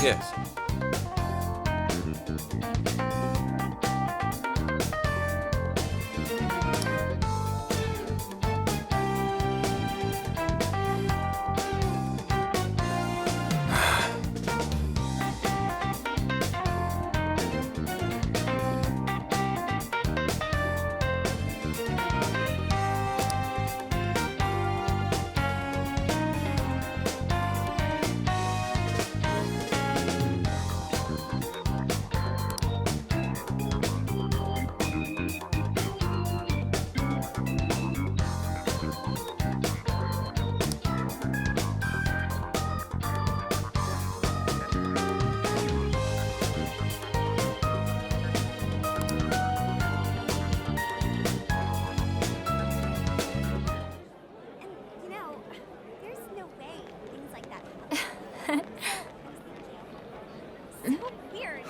Yes.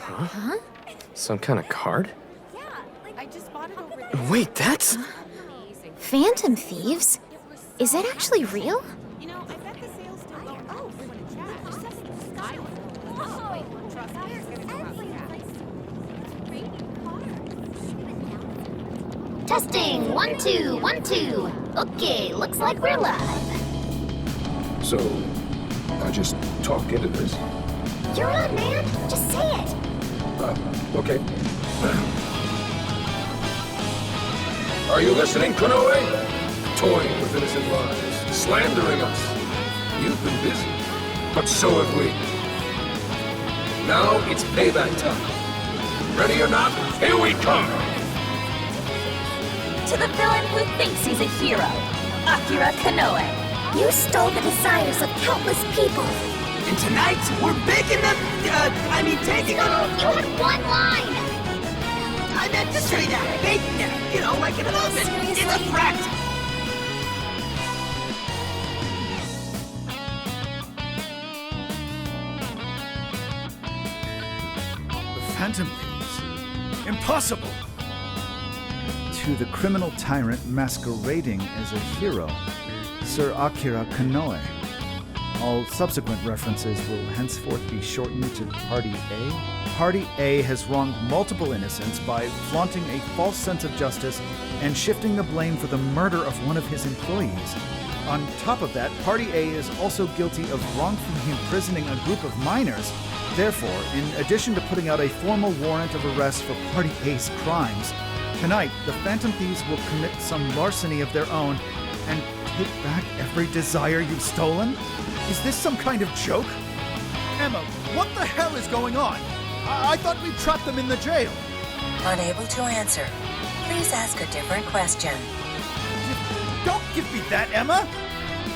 Huh? Some kind of card? Yeah, like I just bought it over there. Wait, that's... Phantom Thieves? Is it actually real? You know, I bet the sales still go on. We want to chat. I don't know. Trust me, it's gonna go out. Testing, 1, 2, 1, 2. Okay, looks like we're live. So, I just talk into this. You're on, man. Just say it. Okay. Are you listening, Konoe? Toying with innocent lives, slandering us. You've been busy, but so have we. Now it's payback time. Ready or not, here we come! To the villain who thinks he's a hero, Akira Konoe. You stole the desires of countless people. And tonight, we're baking them, taking them... You had one line! I meant to say that, baking them, you know, like in an oven. Seriously? It's a threat! The Phantom Thieves? Impossible! To the criminal tyrant masquerading as a hero, Sir Akira Konoe. All subsequent references will henceforth be shortened to Party A. Party A has wronged multiple innocents by flaunting a false sense of justice and shifting the blame for the murder of one of his employees. On top of that, Party A is also guilty of wrongfully imprisoning a group of minors. Therefore, in addition to putting out a formal warrant of arrest for Party A's crimes, tonight the Phantom Thieves will commit some larceny of their own and take back every desire you've stolen? Is this some kind of joke? Emma, what the hell is going on? I thought we trapped them in the jail. Unable to answer. Please ask a different question. Don't give me that, Emma!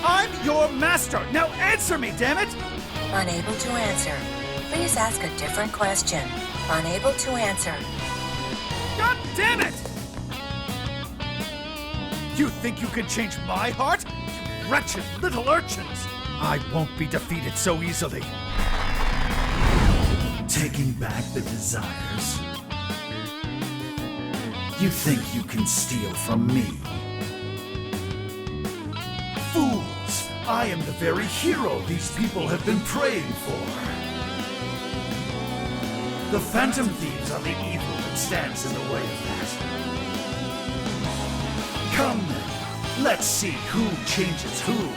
I'm your master! Now answer me, damn it! Unable to answer. Please ask a different question. Unable to answer. God damn it! You think you can change my heart? You wretched little urchins! I won't be defeated so easily. Taking back the desires. You think you can steal from me? Fools! I am the very hero these people have been praying for. The Phantom Thieves are the evil that stands in the way of that. Come then, let's see who changes who.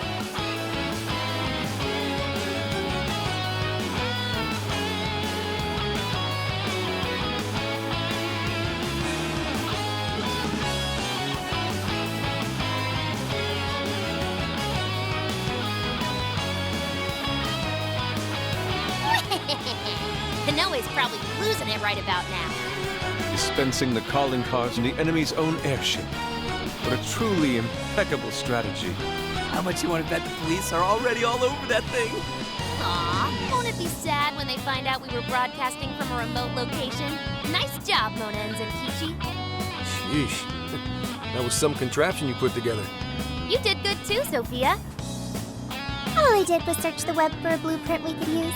Konoe's probably losing it right about now. Dispensing the calling cards from the enemy's own airship. What a truly impeccable strategy. How much you want to bet the police are already all over that thing? Aw, won't it be sad when they find out we were broadcasting from a remote location? Nice job, Mona and Zenkichi. Sheesh. That was some contraption you put together. You did good too, Sophia. All I did was search the web for a blueprint we could use.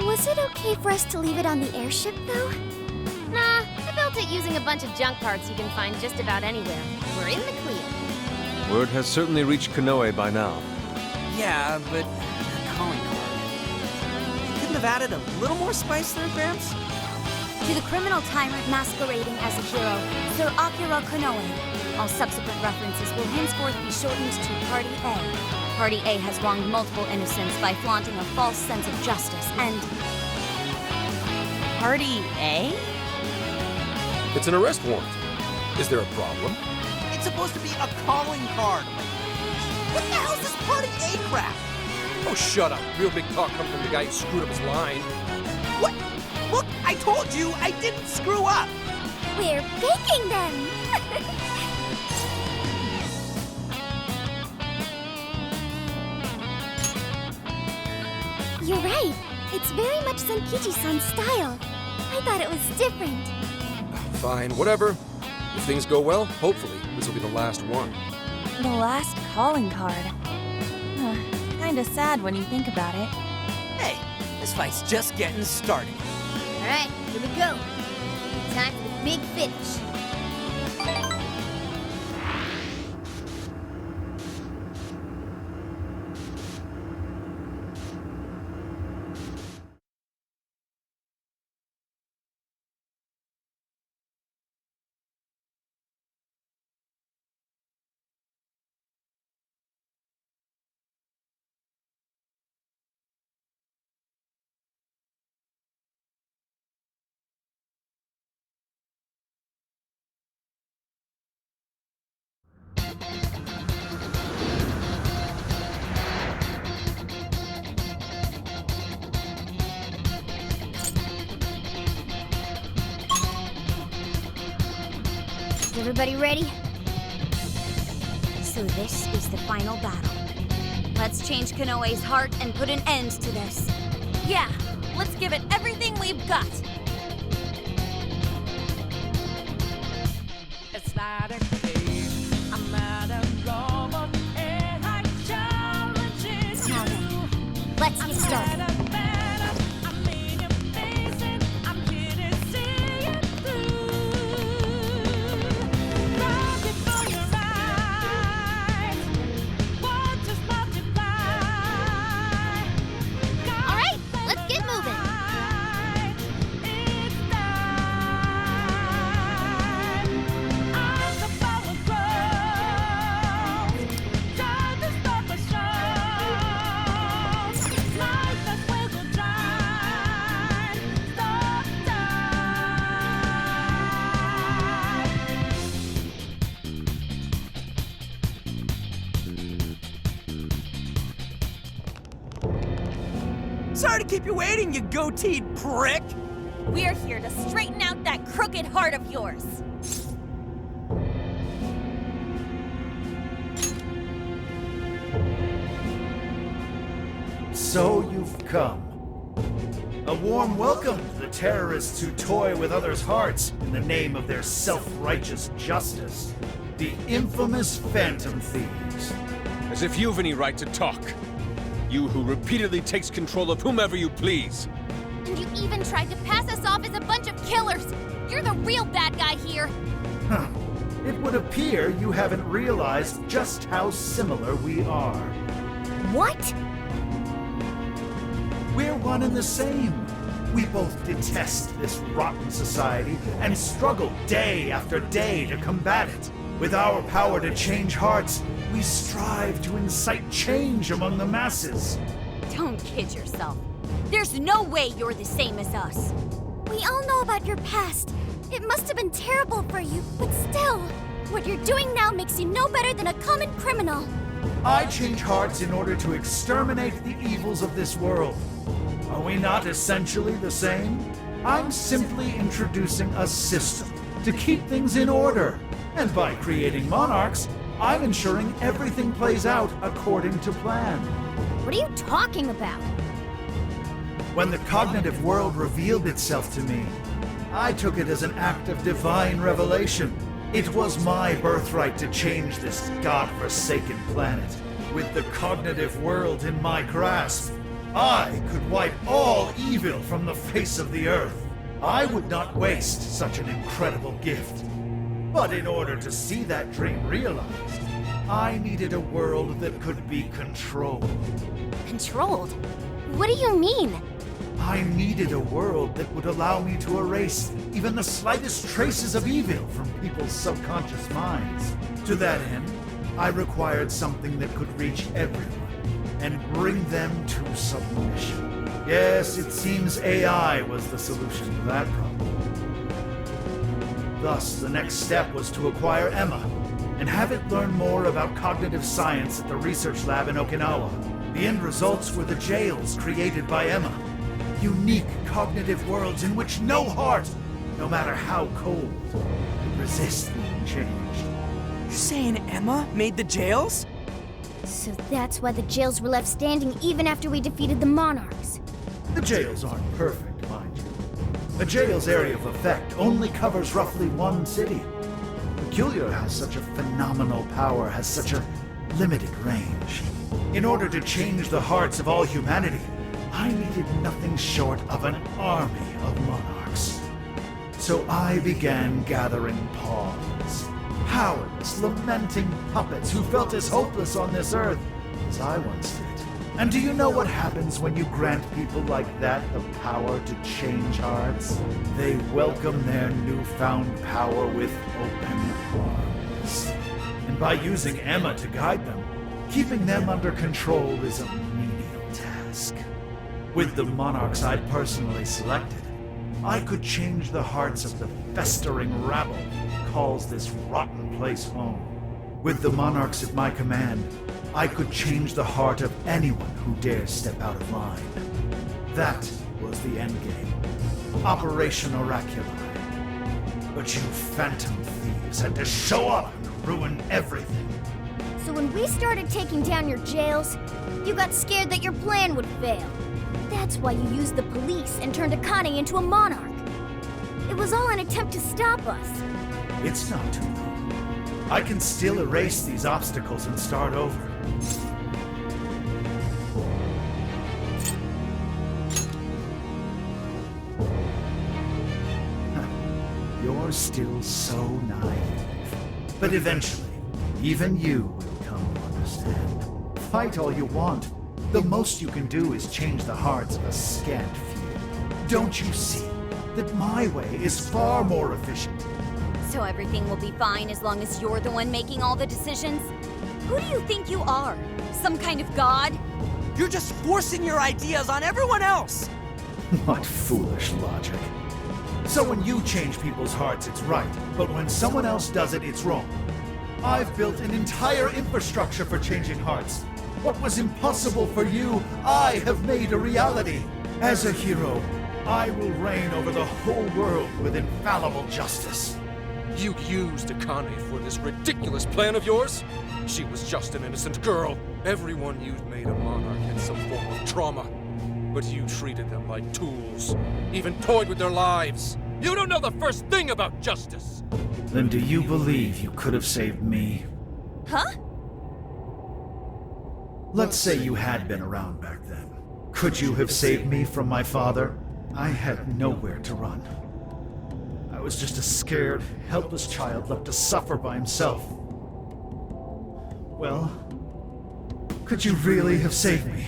Was it okay for us to leave it on the airship, though? Nah, I felt Content using a bunch of junk parts you can find just about anywhere. We're in the clear. Word has certainly reached Konoe by now. Yeah, but that calling card. You couldn't have added a little more spice there, Gramps? To the criminal tyrant masquerading as a hero, Sir Akira Konoe. All subsequent references will henceforth be shortened to Party A. Party A has wronged multiple innocents by flaunting a false sense of justice and... Party A? It's an arrest warrant. Is there a problem? It's supposed to be a calling card. What the hell's this Party A crap? Oh, shut up. Real big talk coming from the guy who screwed up his line. What? Look, I told you I didn't screw up. We're baking them! You're right. It's very much Senkichi-san's style. I thought it was different. Fine, whatever. If things go well, hopefully, this will be the last one. The last calling card. Kinda sad when you think about it. Hey, this fight's just getting started. All right, here we go. Time for the big finish. Everybody ready? So this is the final battle. Let's change Konoe's heart and put an end to this. Yeah, let's give it everything we've got. It's not a game. I'm not a robot, and I challenge you. Now then, let's get started. I'm in your face, and I'm here to see it through. Right before your eyes, what just multiply? All right, let's get moving. It's time. As the power grows, try to stop the show. Life that will go dry. Stop time. Sorry to keep you waiting, you goateed prick. We're here to straighten out that crooked heart of yours. So you've come. A warm welcome to the terrorists who toy with others' hearts in the name of their self-righteous justice. The infamous Phantom Thieves. As if you've any right to talk. You who repeatedly takes control of whomever you please. And you even tried to pass us off as a bunch of killers. You're the real bad guy here. Huh. It would appear you haven't realized just how similar we are. What? We're one and the same. We both detest this rotten society and struggle day after day to combat it. With our power to change hearts, we strive to incite change among the masses. Don't kid yourself. There's no way you're the same as us. We all know about your past. It must have been terrible for you, but still, what you're doing now makes you no better than a common criminal. I change hearts in order to exterminate the evils of this world. Are we not essentially the same? I'm simply introducing a system to keep things in order. And by creating monarchs, I'm ensuring everything plays out according to plan. What are you talking about? When the cognitive world revealed itself to me, I took it as an act of divine revelation. It was my birthright to change this god-forsaken planet. With the cognitive world in my grasp, I could wipe all evil from the face of the earth. I would not waste such an incredible gift. But in order to see that dream realized, I needed a world that could be controlled. Controlled? What do you mean? I needed a world that would allow me to erase even the slightest traces of evil from people's subconscious minds. To that end, I required something that could reach everyone and bring them to submission. Yes, it seems AI was the solution to that problem. Thus, the next step was to acquire Emma and have it learn more about cognitive science at the research lab in Okinawa. The end results were the jails created by Emma. Unique cognitive worlds in which no heart, no matter how cold, could resist being changed. You're saying Emma made the jails? So that's why the jails were left standing even after we defeated the monarchs. The jails aren't perfect, mind you. A jail's area of effect only covers roughly one city. Peculiar has such a phenomenal power, has such a limited range. In order to change the hearts of all humanity, I needed nothing short of an army of monarchs. So I began gathering pawns, powerless, lamenting puppets who felt as hopeless on this earth as I once did. And do you know what happens when you grant people like that the power to change hearts? They welcome their newfound power with open arms. And by using Emma to guide them, keeping them under control is a menial task. With the monarchs I'd personally selected, I could change the hearts of the festering rabble who calls this rotten place home. With the monarchs at my command, I could change the heart of anyone who dares step out of line. That was the endgame. Operation Oraculi. But you Phantom Thieves had to show up and ruin everything. So when we started taking down your jails, you got scared that your plan would fail. That's why you used the police and turned Akane into a monarch. It was all an attempt to stop us. It's not too late. I can still erase these obstacles and start over. You're still so naive. But eventually, even you will come to understand. Fight all you want. The most you can do is change the hearts of a scant few. Don't you see that my way is far more efficient? So everything will be fine as long as you're the one making all the decisions? Who do you think you are? Some kind of god? You're just forcing your ideas on everyone else! What foolish logic. So when you change people's hearts, it's right, but when someone else does it, it's wrong. I've built an entire infrastructure for changing hearts. What was impossible for you, I have made a reality. As a hero, I will reign over the whole world with infallible justice. You used Akane for this ridiculous plan of yours? She was just an innocent girl. Everyone you'd made a monarch had some form of trauma. But you treated them like tools, even toyed with their lives. You don't know the first thing about justice! Then do you believe you could have saved me? Huh? Let's say you had been around back then. Could you have saved me from my father? I had nowhere to run. I was just a scared, helpless child left to suffer by himself. Well, could you really have saved me?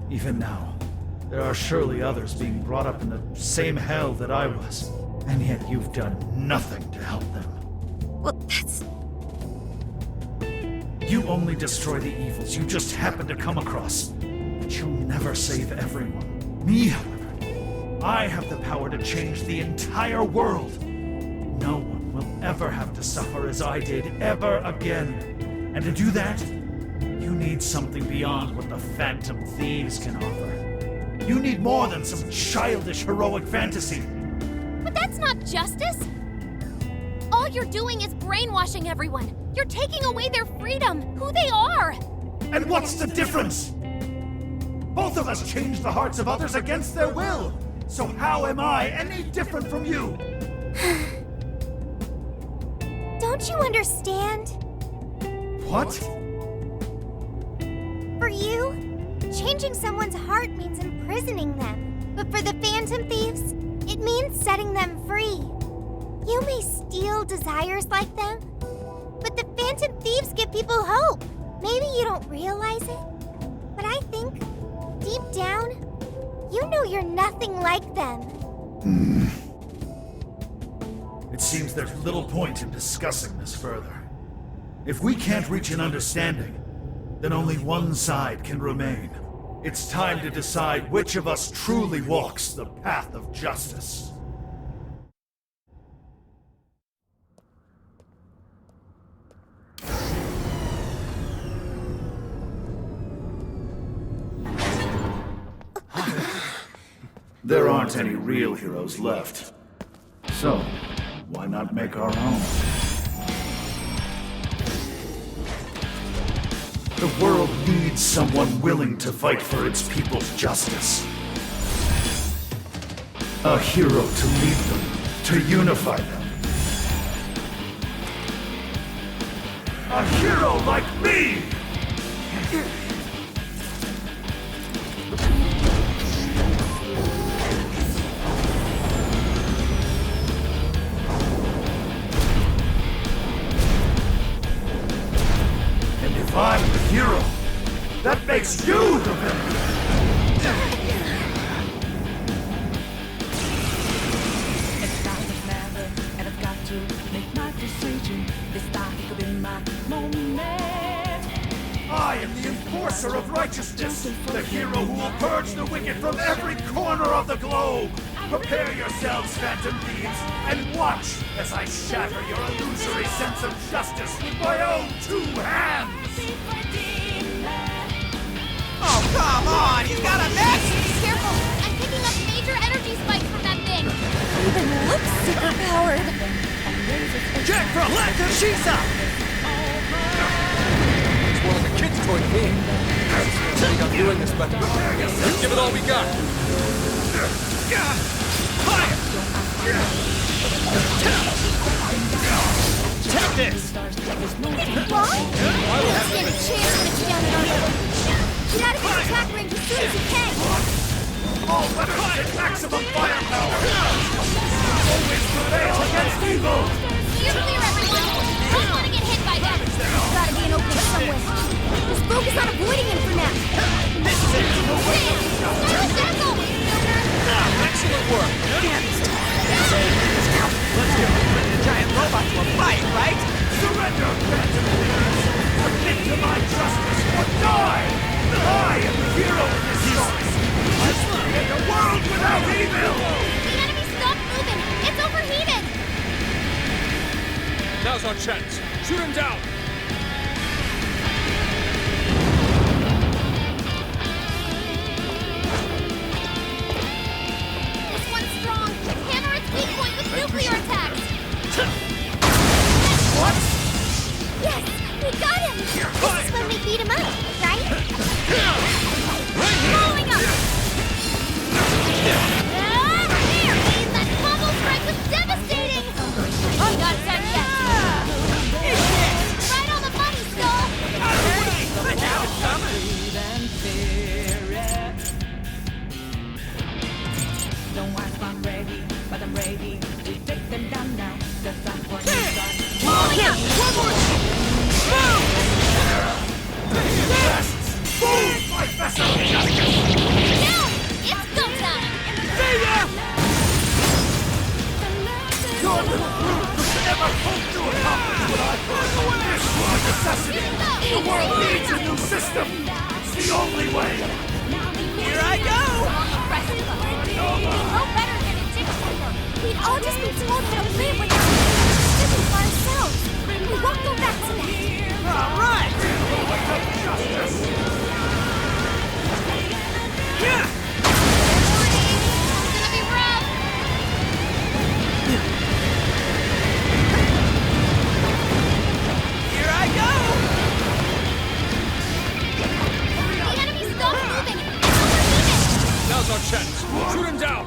Even now, there are surely others being brought up in the same hell that I was, and yet you've done nothing to help them. Well, that's... You only destroy the evils you just happen to come across, but you'll never save everyone. Me, however, I have the power to change the entire world. No one will ever have to suffer as I did ever again. And to do that, you need something beyond what the Phantom Thieves can offer. You need more than some childish heroic fantasy. But that's not justice! All you're doing is brainwashing everyone! You're taking away their freedom, who they are! And what's the difference? Both of us changed the hearts of others against their will! So how am I any different from you? Don't you understand? What? For you, changing someone's heart means imprisoning them. But for the Phantom Thieves, It means setting them free. You may steal desires like them, but the Phantom Thieves give people hope. Maybe you don't realize it, but I think, deep down, you know you're nothing like them. It seems there's little point in discussing this further. If we can't reach an understanding, then only one side can remain. It's time to decide which of us truly walks the path of justice. There aren't any real heroes left. So, why not make our own? The world needs someone willing to fight for its people's justice. A hero to lead them, to unify them. A hero like me! I'm the hero. That makes you the villain. It doesn't matter, and I've got to make my decision. This time could be my moment. I am the enforcer of righteousness, the hero who will purge the wicked from every corner of the globe. Prepare yourselves, Phantom Thieves, and watch as I shatter your illusory sense of justice with my own 2 hands. Oh, come on! He's got a mess! Careful! I'm picking up major energy spikes from that thing! Even looks super powered! Check for a left of Shisa! It's more like a kid's toy to me. Setting up doing this, but let's give it all we got. Fire! Take this! Anything wrong? You don't stand a chance when it's down at our level. Get out of his attack range as soon as you can! All weapons at maximum firepower! Always prevail against evil! You're clear, everyone! Don't want to get hit by them! There's gotta be an opening somewhere. Just focus on avoiding him for now. This is it! Silent Dazzle! Excellent work. Let's get a giant robot to a fight, right? Surrender, Phantom Thieves! Submit to my justice or die! I am the hero of this story! Let's create a world without evil! The enemy stopped moving! It's overheated! Now's our chance. Shoot him down. This one's strong! Hammer its weak point with nuclear attacks! What? Yes! We got him! This is when we beat him up, right? Following up! That combo strike was devastating! I'm not done yet! Right on the money, Skull! But now it's coming! Don't ask if I'm ready, but I'm ready to take them down now. The time for Following up! One more! Boom! Move, my vessel! Now! It's go time! See ya! Your little group could never hope to accomplish what I've heard. This was a necessity! The world needs a new system! It's the only way! Here I go! We know better than a dictator! We'd all just been told how to live without living for ourselves. We won't go back to that. All right! Yeah! It's gonna be rough! Here I go! The enemy stopped moving! It's overheated! Now's our chance. Shoot him down.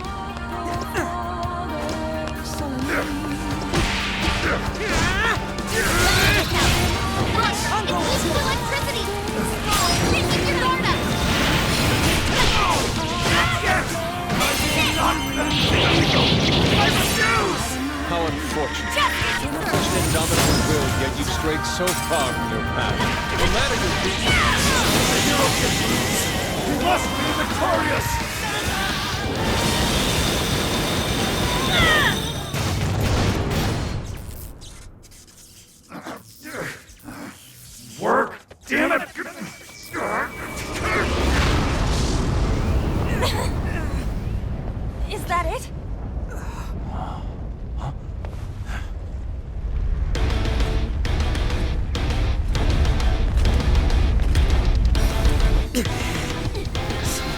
Yeah! indomitable will, yet you've strayed so far from your path. No matter your deeds, The hero can lose. He must be victorious. Work, damn it! Is that it?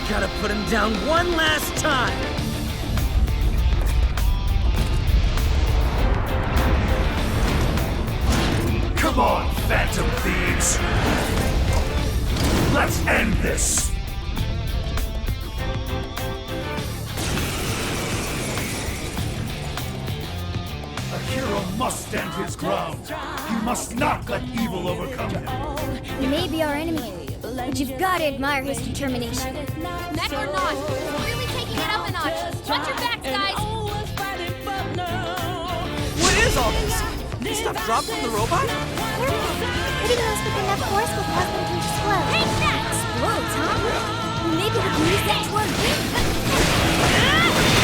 Gotta put him down one last time! Come on, Phantom Thieves! Let's end this! A hero must stand his ground. He must not let evil overcome him. He may be our enemy, but you've got to admire his determination. Mech or not, we're really taking it up a notch. Watch your backs, guys. What is all this? This stuff dropped from the robot? Hitting those with enough force will cause them to explode. Take that! Explode, huh? Maybe we can use that to our advantage.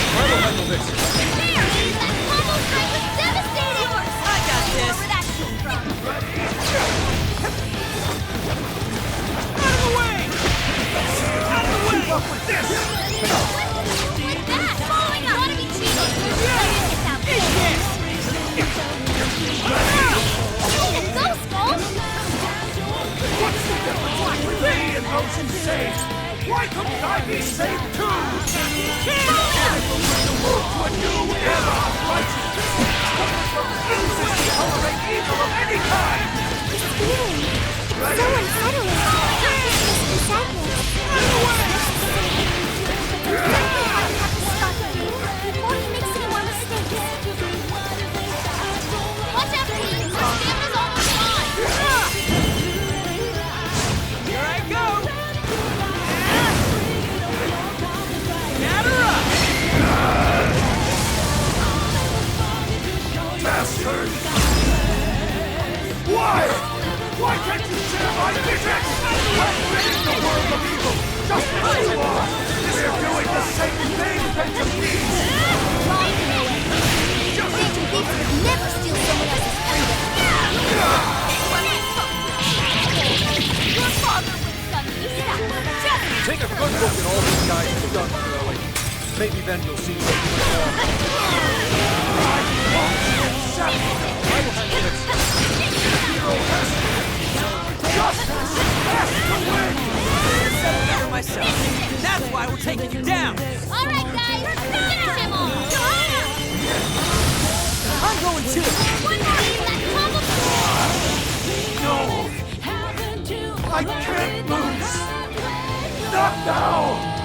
I will handle this. There! That combo strike was devastating! I got this! Where that came from. Out of the way! Out of the way! Keep up with this! Like that! Following up! Ought to be cheating! It's out there. Way to go, Skull! What's the difference between me and those who save? Why couldn't I be saved too? Move to a new era of righteousness! Chooses to tolerate evil of any kind! This feeling, it's so unsettling. This sadness. There's something I have to stop him before he makes any more mistakes. Watch out, please! Our stamina's almost gone! Here I go! Gather up! Bastard! Why? Why can't you share my vision? I'm ridding the world of evil, just as you are! We're doing the same thing, Phantom Thieves! Wrong, Konoe. Phantom Thieves would never steal someone else's thunder. Your father would have done this stuff. Just Take a good look at all these guys have done, Konoe. Maybe then you'll see what you want. I will handle this. Justice has to win! Settle better myself. That's why we're taking you down! all right, guys! Finish him off! I'm going too! One more! That combo No! I can't lose! Not now!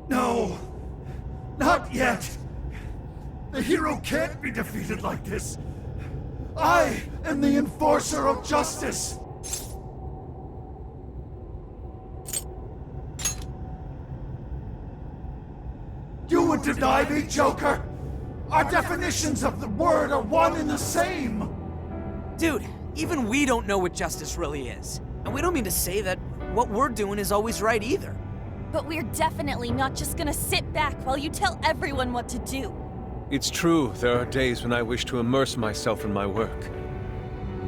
No! Not yet! The hero can't be defeated like this! I am the enforcer of justice! You would deny me, Joker? Our definitions of the word are one and the same! Dude, even we don't know what justice really is. And we don't mean to say that what we're doing is always right either. But we're definitely not just gonna sit back while you tell everyone what to do. It's true, there are days when I wish to immerse myself in my work.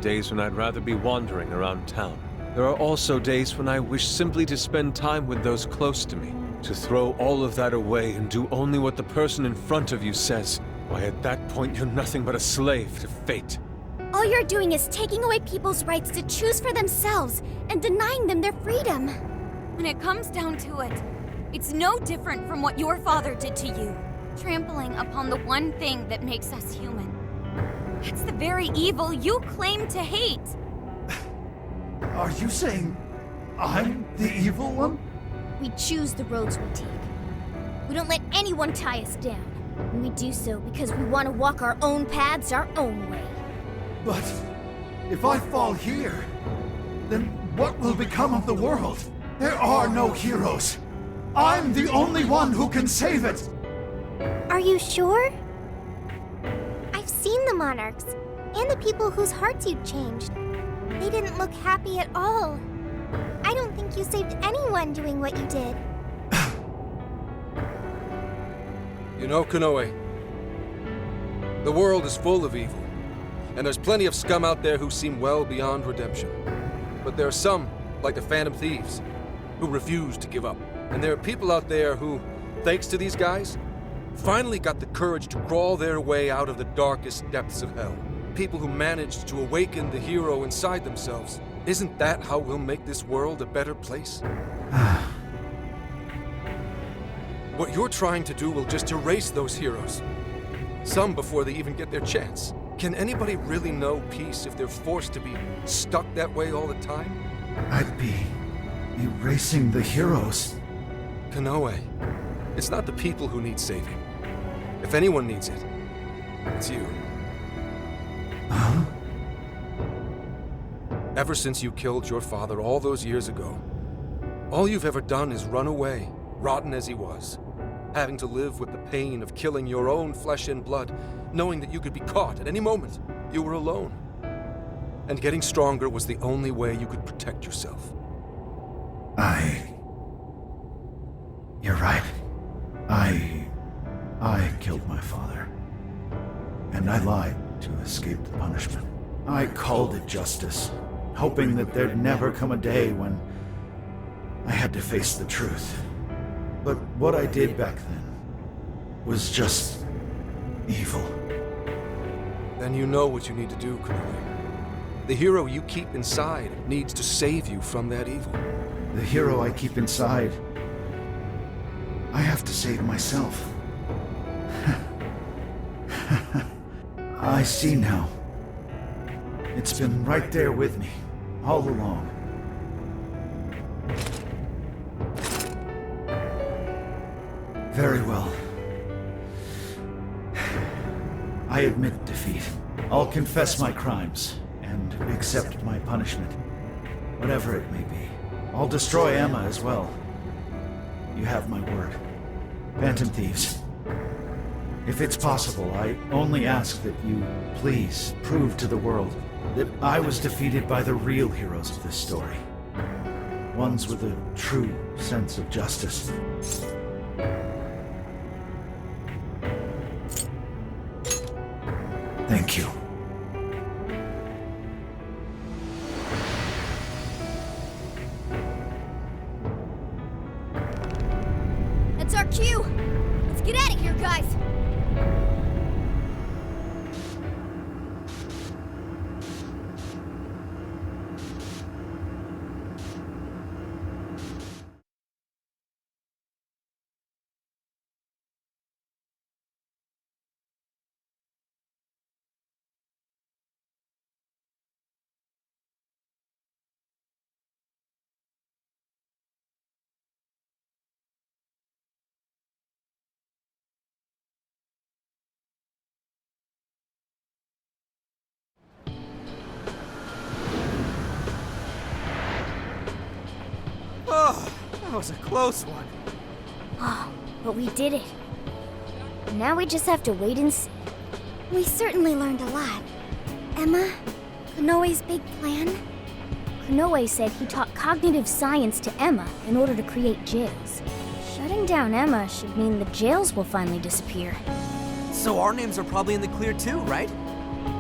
Days when I'd rather be wandering around town. There are also days when I wish simply to spend time with those close to me. To throw all of that away and do only what the person in front of you says. Why, at that point, you're nothing but a slave to fate. All you're doing is taking away people's rights to choose for themselves and denying them their freedom. When it comes down to it, it's no different from what your father did to you. Trampling upon the one thing that makes us human. It's the very evil you claim to hate. Are you saying I'm the evil one? We choose the roads we take. We don't let anyone tie us down. And we do so because we want to walk our own paths our own way. But If I fall here, then what will become of the world? There are no heroes. I'm the only one who can save it. Are you sure? I've seen the monarchs, and the people whose hearts you changed. They didn't look happy at all. I don't think you saved anyone doing what you did. You know, Konoe, the world is full of evil, and there's plenty of scum out there who seem well beyond redemption. But there are some, like the Phantom Thieves, who refuse to give up. And there are people out there who, thanks to these guys, finally got the courage to crawl their way out of the darkest depths of hell. People who managed to awaken the hero inside themselves. Isn't that how we'll make this world a better place? What you're trying to do will just erase those heroes. Some before they even get their chance. Can anybody really know peace if they're forced to be stuck that way all the time? I'd be erasing the heroes. Konoe, it's not the people who need saving. If anyone needs it, it's you. Huh? Ever since you killed your father all those years ago, all you've ever done is run away, rotten as he was, having to live with the pain of killing your own flesh and blood, knowing that you could be caught at any moment. You were alone. And getting stronger was the only way you could protect yourself. You're right. I killed my father. And I lied to escape the punishment. I called it justice, hoping that there'd never come a day when I had to face the truth. But what I did back then was just evil. Then you know what you need to do, Konoe. The hero you keep inside needs to save you from that evil. The hero I keep inside, I have to save myself. I see now. It's been right there with me, all along. Very well. I admit defeat. I'll confess my crimes and accept my punishment, whatever it may be. I'll destroy Emma as well. You have my word. Phantom Thieves. If it's possible, I only ask that you please prove to the world that I was defeated by the real heroes of this story. Ones with a true sense of justice. Thank you. That's our cue. Let's get out of here, guys. Oh, that was a close one. Oh, but we did it. Now we just have to wait and see. We certainly learned a lot. Emma, Konoe's big plan? Konoe said he taught cognitive science to Emma in order to create jails. Shutting down Emma should mean the jails will finally disappear. So our names are probably in the clear too, right?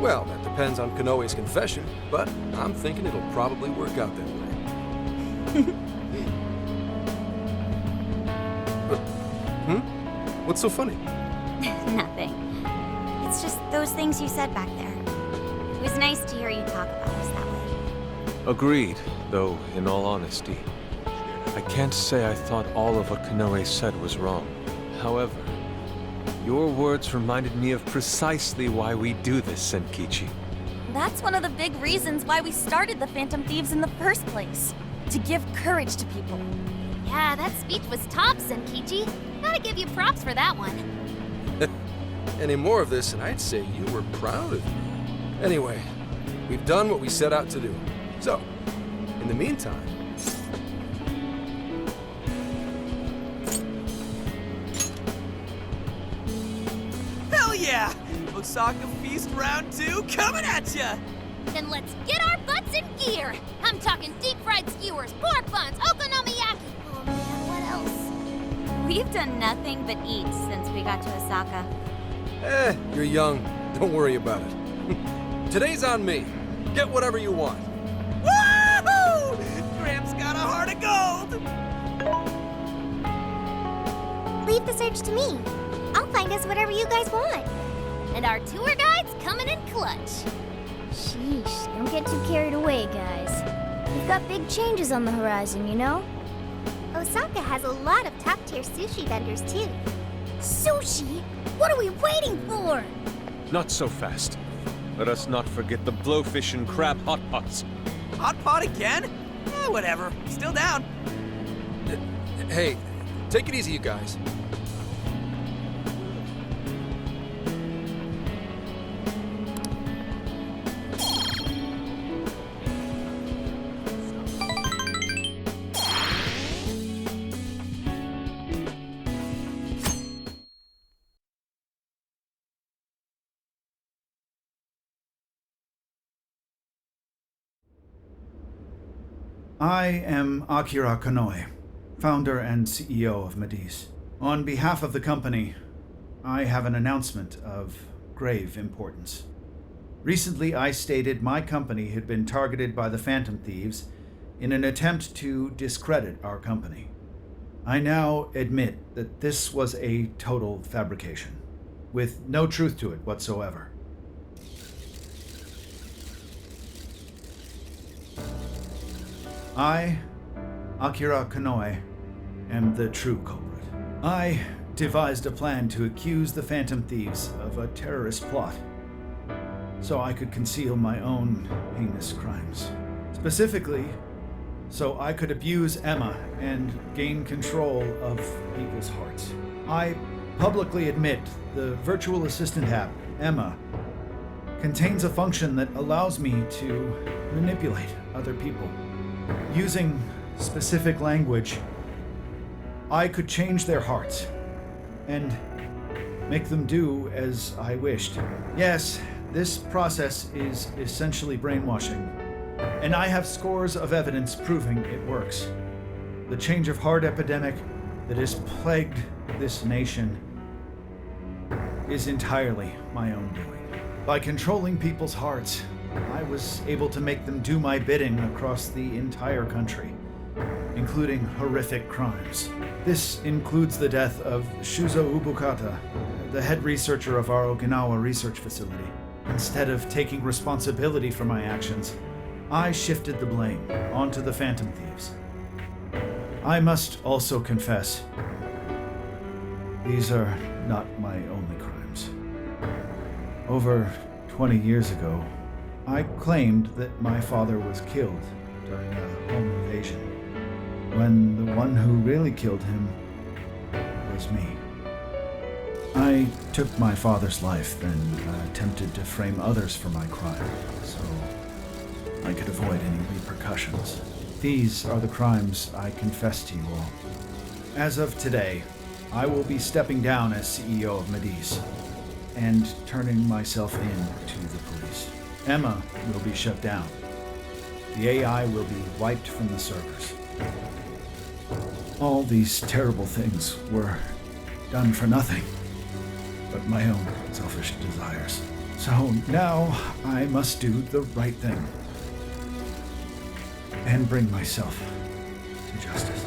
Well, that depends on Konoe's confession, but I'm thinking it'll probably work out that way. What's so funny? Nothing. It's just those things you said back there. It was nice to hear you talk about us that way. Agreed, though, in all honesty, I can't say I thought all of what Konoe said was wrong. However, your words reminded me of precisely why we do this, Senkichi. That's one of the big reasons why we started the Phantom Thieves in the first place. To give courage to people. Yeah, that speech was top, Senkichi. Gotta give you props for that one. Any more of this, and I'd say you were proud of me. Anyway, We've done what we set out to do. So, in the meantime... Hell yeah! Osaka Feast Round 2 coming at ya! Then let's get our butts in gear. I'm talking deep-fried skewers, pork buns, okonomiyaki. Oh man, what else? We've done nothing but eat since we got to Osaka. You're young. Don't worry about it. Today's on me. Get whatever you want. Woohoo! Gramps got a heart of gold! Leave the search to me. I'll find us whatever you guys want. And our tour guide's coming in clutch. Sheesh, don't get too carried away, guys. We've got big changes on the horizon, you know? Osaka has a lot of top-tier sushi vendors, too. Sushi? What are we waiting for? Not so fast. Let us not forget the blowfish and crab hot pots. Hot pot again? Whatever. Still down. Hey, take it easy, you guys. I am Akira Konoe, founder and CEO of Medis. On behalf of the company, I have an announcement of grave importance. Recently, I stated my company had been targeted by the Phantom Thieves in an attempt to discredit our company. I now admit that this was a total fabrication, with no truth to it whatsoever. I, Akira Konoe, am the true culprit. I devised a plan to accuse the Phantom Thieves of a terrorist plot, so I could conceal my own heinous crimes. Specifically, so I could abuse Emma and gain control of people's hearts. I publicly admit the virtual assistant app, Emma, contains a function that allows me to manipulate other people. Using specific language, I could change their hearts and make them do as I wished. Yes, this process is essentially brainwashing, and I have scores of evidence proving it works. The change of heart epidemic that has plagued this nation is entirely my own doing. By controlling people's hearts, I was able to make them do my bidding across the entire country, including horrific crimes. This includes the death of Shuzo Ubukata, the head researcher of our Okinawa research facility. Instead of taking responsibility for my actions, I shifted the blame onto the Phantom Thieves. I must also confess, these are not my only crimes. Over 20 years ago, I claimed that my father was killed during a home invasion, when the one who really killed him was me. I took my father's life and attempted to frame others for my crime, so I could avoid any repercussions. These are the crimes I confess to you all. As of today, I will be stepping down as CEO of Medis and turning myself in to the police. Emma will be shut down. The AI will be wiped from the servers. All these terrible things were done for nothing but my own selfish desires. So now I must do the right thing and bring myself to justice.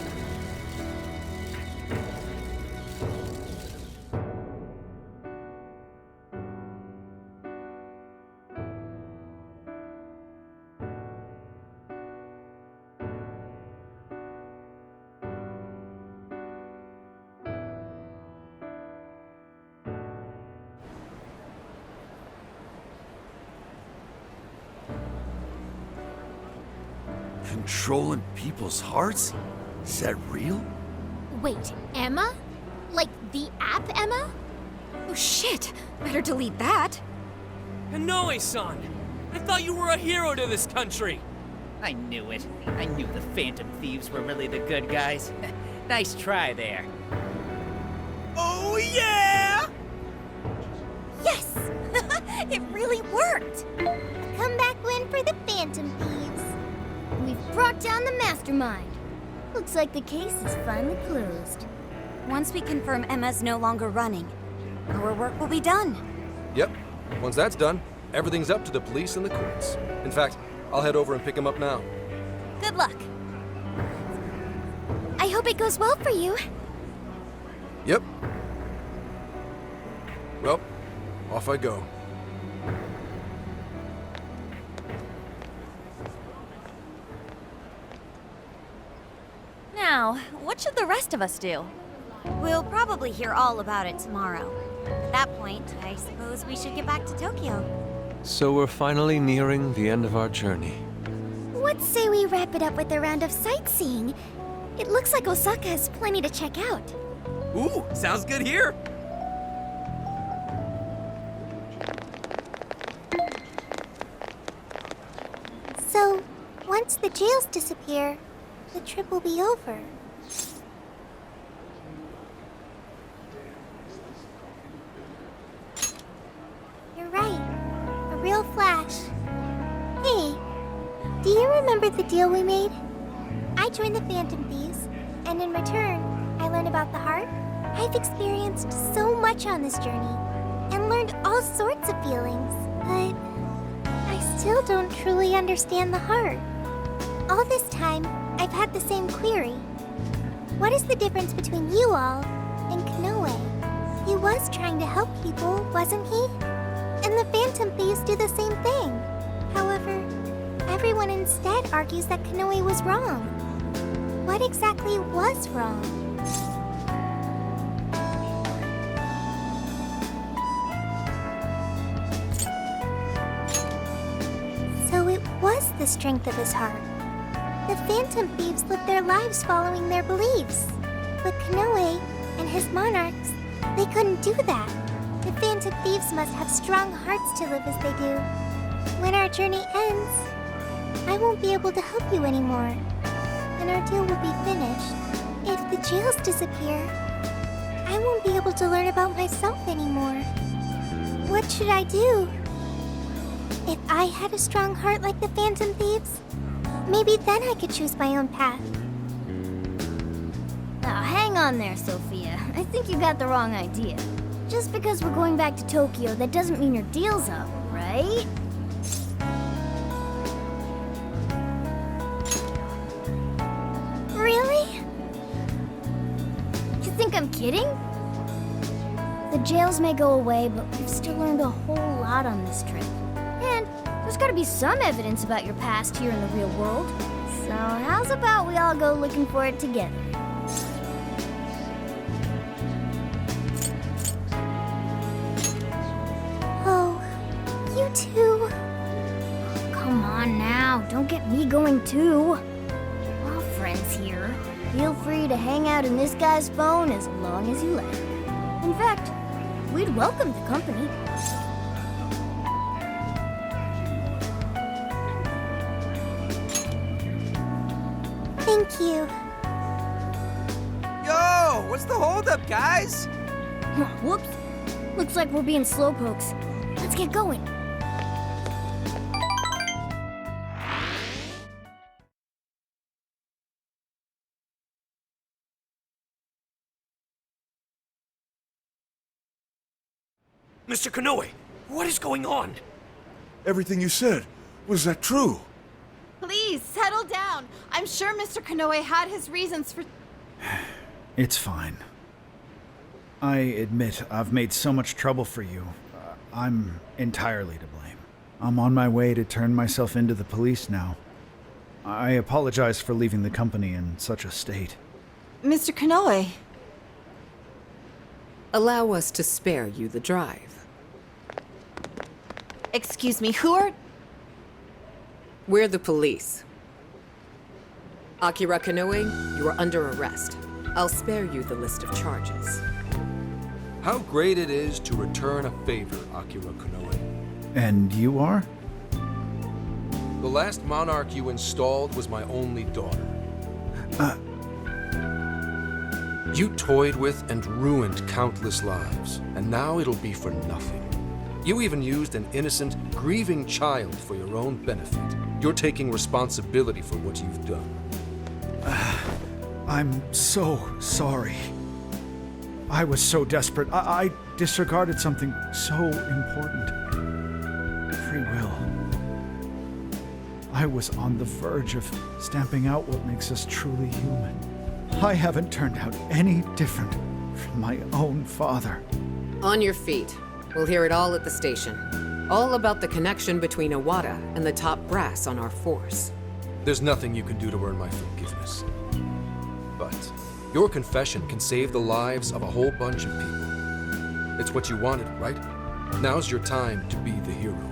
Controlling people's hearts? Is that real? Wait, Emma? Like the app Emma? Oh shit! Better delete that. Konoe-san! I thought you were a hero to this country! I knew it. I knew the Phantom Thieves were really the good guys. Nice try there. Oh yeah! Yes! It really worked! A comeback win for the Phantom Thieves. We've brought down the mastermind. Looks like the case is finally closed. Once we confirm Emma's no longer running, our work will be done. Yep. Once that's done, everything's up to the police and the courts. In fact, I'll head over and pick him up now. Good luck. I hope it goes well for you. Yep. Well, off I go. Now, what should the rest of us do? We'll probably hear all about it tomorrow. At that point, I suppose we should get back to Tokyo. So we're finally nearing the end of our journey. What say we wrap it up with a round of sightseeing? It looks like Osaka has plenty to check out. Ooh, sounds good here! So, once the jails disappear, the trip will be over. You're right. A real flash. Hey, do you remember the deal we made? I joined the Phantom Thieves, and in return, I learned about the heart. I've experienced so much on this journey, and learned all sorts of feelings, but I still don't truly understand the heart. All this time, I've had the same query. What is the difference between you all and Konoe? He was trying to help people, wasn't he? And the Phantom Thieves do the same thing. However, everyone instead argues that Konoe was wrong. What exactly was wrong? So it was the strength of his heart. The Phantom Thieves lived their lives following their beliefs. But Konoe and his monarchs, they couldn't do that. The Phantom Thieves must have strong hearts to live as they do. When our journey ends, I won't be able to help you anymore, and our deal will be finished. If the jails disappear, I won't be able to learn about myself anymore. What should I do? If I had a strong heart like the Phantom Thieves, maybe then I could choose my own path. Now hang on there, Sophia. I think you got the wrong idea. Just because we're going back to Tokyo, that doesn't mean your deal's up, right? Really? You think I'm kidding? The jails may go away, but we've still learned a whole lot on this trip. And there's gotta be some evidence about your past here in the real world. So how's about we all go looking for it together? Oh, you two. Come on now, don't get me going too. We're all friends here. Feel free to hang out in this guy's phone as long as you like. In fact, we'd welcome the company. Thank you. Yo, what's the holdup, guys? Whoops. Looks like we're being slowpokes. Let's get going. Mr. Konoe, what is going on? Everything you said, was that true? Please, settle down. I'm sure Mr. Konoe had his reasons for... It's fine. I admit I've made so much trouble for you. I'm entirely to blame. I'm on my way to turn myself into the police now. I apologize for leaving the company in such a state. Mr. Konoe. Allow us to spare you the drive. Excuse me, who are... We're the police. Akira Konoe, you are under arrest. I'll spare you the list of charges. How great it is to return a favor, Akira Konoe. And you are? The last monarch you installed was my only daughter. You toyed with and ruined countless lives, and now it'll be for nothing. You even used an innocent, grieving child for your own benefit. You're taking responsibility for what you've done. I'm so sorry. I was so desperate. I disregarded something so important. Free will. I was on the verge of stamping out what makes us truly human. I haven't turned out any different from my own father. On your feet. We'll hear it all at the station. All about the connection between Iwata and the top brass on our force. There's nothing you can do to earn my forgiveness. But your confession can save the lives of a whole bunch of people. It's what you wanted, right? Now's your time to be the hero.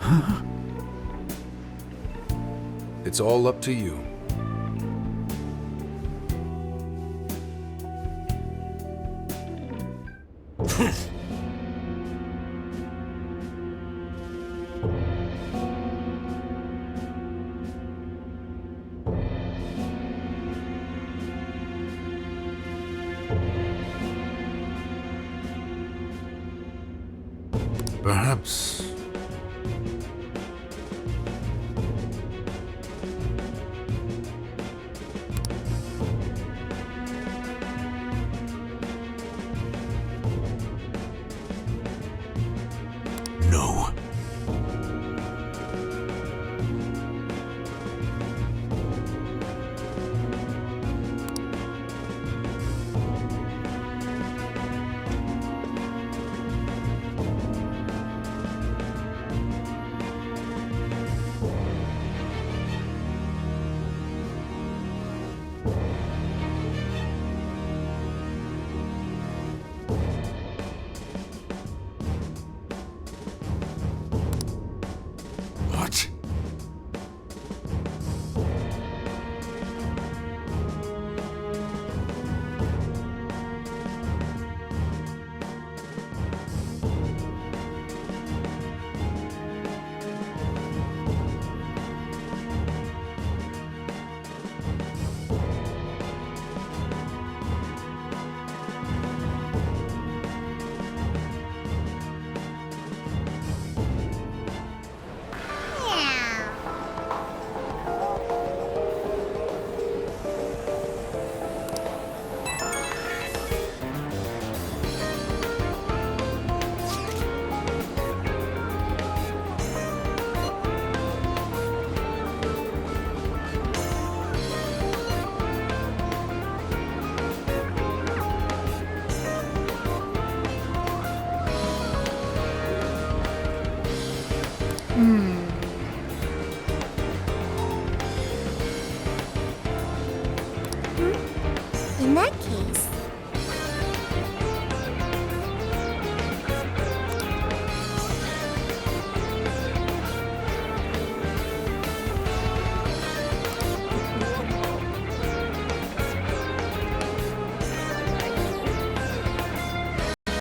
Huh? It's all up to you. Perhaps. No. What? In that case,